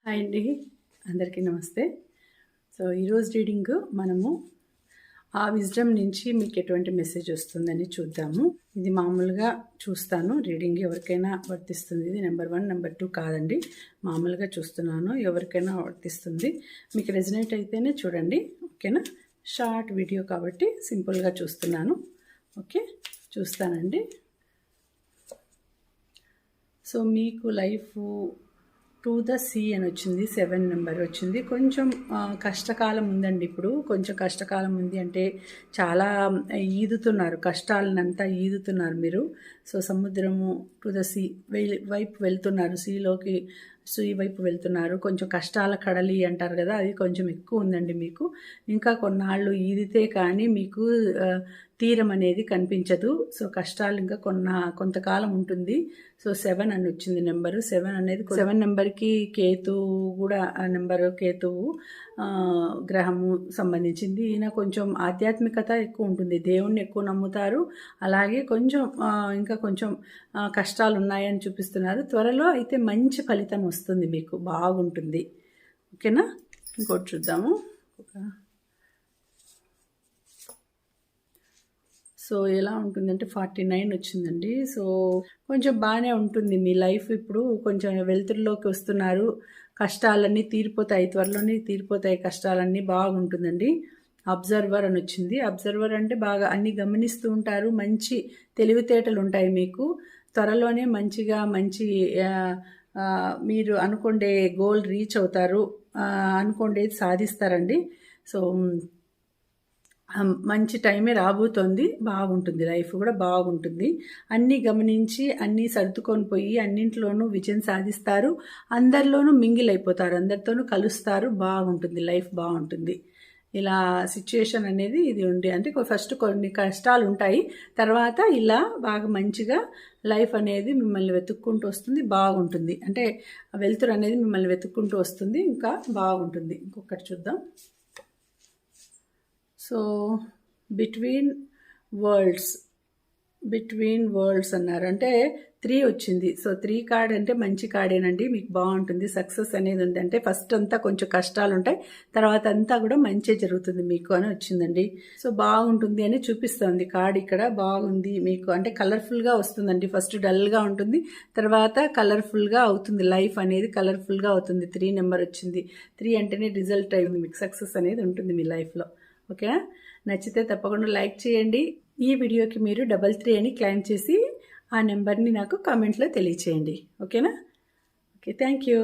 Hi అండి, అందరికీ నమస్తే. సో ఈరోజు రీడింగ్ మనము ఆ విజ్డమ్ నుంచి మీకు ఎటువంటి మెసేజ్ వస్తుందని చూద్దాము. ఇది మామూలుగా చూస్తాను, రీడింగ్ ఎవరికైనా వర్తిస్తుంది. ఇది నెంబర్ 1 నెంబర్ 2 కాదండి, మామూలుగా చూస్తున్నాను, ఎవరికైనా వర్తిస్తుంది. మీకు రెజనేట్ అయితేనే చూడండి, ఓకేనా. షార్ట్ వీడియో కాబట్టి సింపుల్గా చూస్తున్నాను, ఓకే. చూస్తానండి. సో మీకు లైఫ్ టు ద సీ అని వచ్చింది, 7 నెంబర్ వచ్చింది. కొంచెం కష్టకాలం ఉందండి. ఇప్పుడు కొంచెం కష్టకాలం ఉంది అంటే చాలా ఈదుతున్నారు, కష్టాలనంతా ఈదుతున్నారు మీరు. సో సముద్రము టు ద సీ వైపు వెళ్తున్నారు, సీ వైపు వెళ్తున్నారు. కొంచెం కష్టాల కడలి అంటారు కదా, అది కొంచెం ఎక్కువ ఉందండి మీకు. ఇంకా కొన్నాళ్ళు ఈదితే కానీ మీకు తీరం అనేది కనిపించదు. సో కష్టాలు ఇంకా కొంతకాలం ఉంటుంది. సో 7 అని వచ్చింది నెంబరు. 7 అనేది 7 నెంబర్కి కేతువు కూడా, ఆ నెంబరు కేతువు గ్రహము సంబంధించింది. ఈయన కొంచెం ఆధ్యాత్మికత ఎక్కువ ఉంటుంది, దేవుణ్ణి ఎక్కువ నమ్ముతారు. అలాగే కొంచెం ఇంకా కొంచెం కష్టాలు ఉన్నాయని చూపిస్తున్నారు. త్వరలో అయితే మంచి ఫలితం వస్తుంది, మీకు బాగుంటుంది, ఓకేనా. ఇంకోటి చూద్దాము. సో ఎలా ఉంటుందంటే 49 వచ్చిందండి. సో కొంచెం బాగానే ఉంటుంది మీ లైఫ్. ఇప్పుడు కొంచెం వెలుతురులోకి వస్తున్నారు, కష్టాలన్నీ తీరిపోతాయి, త్వరలోనే తీరిపోతాయి కష్టాలన్నీ, బాగుంటుందండి. అబ్జర్వర్ అని వచ్చింది. అబ్జర్వర్ అంటే బాగా అన్నీ గమనిస్తూ ఉంటారు, మంచి తెలివితేటలు ఉంటాయి మీకు. త్వరలోనే మంచి మీరు అనుకోండే గోల్ రీచ్ అవుతారు, అనుకోండేది సాధిస్తారండి. సో మంచి టైమే రాబోతోంది, బాగుంటుంది, లైఫ్ కూడా బాగుంటుంది. అన్నీ గమనించి అన్నీ సర్దుకొని పోయి అన్నింట్లోనూ విజయం సాధిస్తారు, అందరిలోనూ మింగిల్ అయిపోతారు, అందరితోనూ కలుస్తారు, బాగుంటుంది, లైఫ్ బాగుంటుంది. ఇలా సిచ్యుయేషన్ అనేది ఇది ఉంది అంటే ఫస్ట్ కొన్ని కష్టాలు ఉంటాయి, తర్వాత ఇలా బాగా మంచిగా లైఫ్ అనేది మిమ్మల్ని వెతుక్కుంటూ వస్తుంది, బాగుంటుంది. అంటే వెలుతురు అనేది మిమ్మల్ని వెతుక్కుంటూ వస్తుంది, ఇంకా బాగుంటుంది. ఇంకొకటి చూద్దాం. సో బిట్వీన్ వరల్డ్స్ అన్నారు అంటే 3 వచ్చింది. సో 3 కార్డ్ అంటే మంచి కార్డేనండి, మీకు బాగుంటుంది, సక్సెస్ అనేది ఉంది. అంటే ఫస్ట్ అంతా కొంచెం కష్టాలు ఉంటాయి, తర్వాత అంతా కూడా మంచి జరుగుతుంది మీకు అని వచ్చిందండి. సో బాగుంటుంది అని చూపిస్తుంది కార్డ్ ఇక్కడ. బాగుంది మీకు అంటే కలర్ఫుల్గా వస్తుందండి. ఫస్ట్ డల్గా ఉంటుంది, తర్వాత కలర్ఫుల్గా అవుతుంది, లైఫ్ అనేది కలర్ఫుల్గా అవుతుంది. 3 నెంబర్ వచ్చింది. 3 అంటేనే రిజల్ట్ అయింది, మీకు సక్సెస్ అనేది ఉంటుంది మీ లైఫ్లో, ఓకే. నచ్చితే తప్పకుండా లైక్ చేయండి. ఈ వీడియోకి మీరు 33 అని క్లైమ్ చేసి ఆ నెంబర్ని నాకు కామెంట్లో తెలియచేయండి, ఓకేనా. Okay, thank you.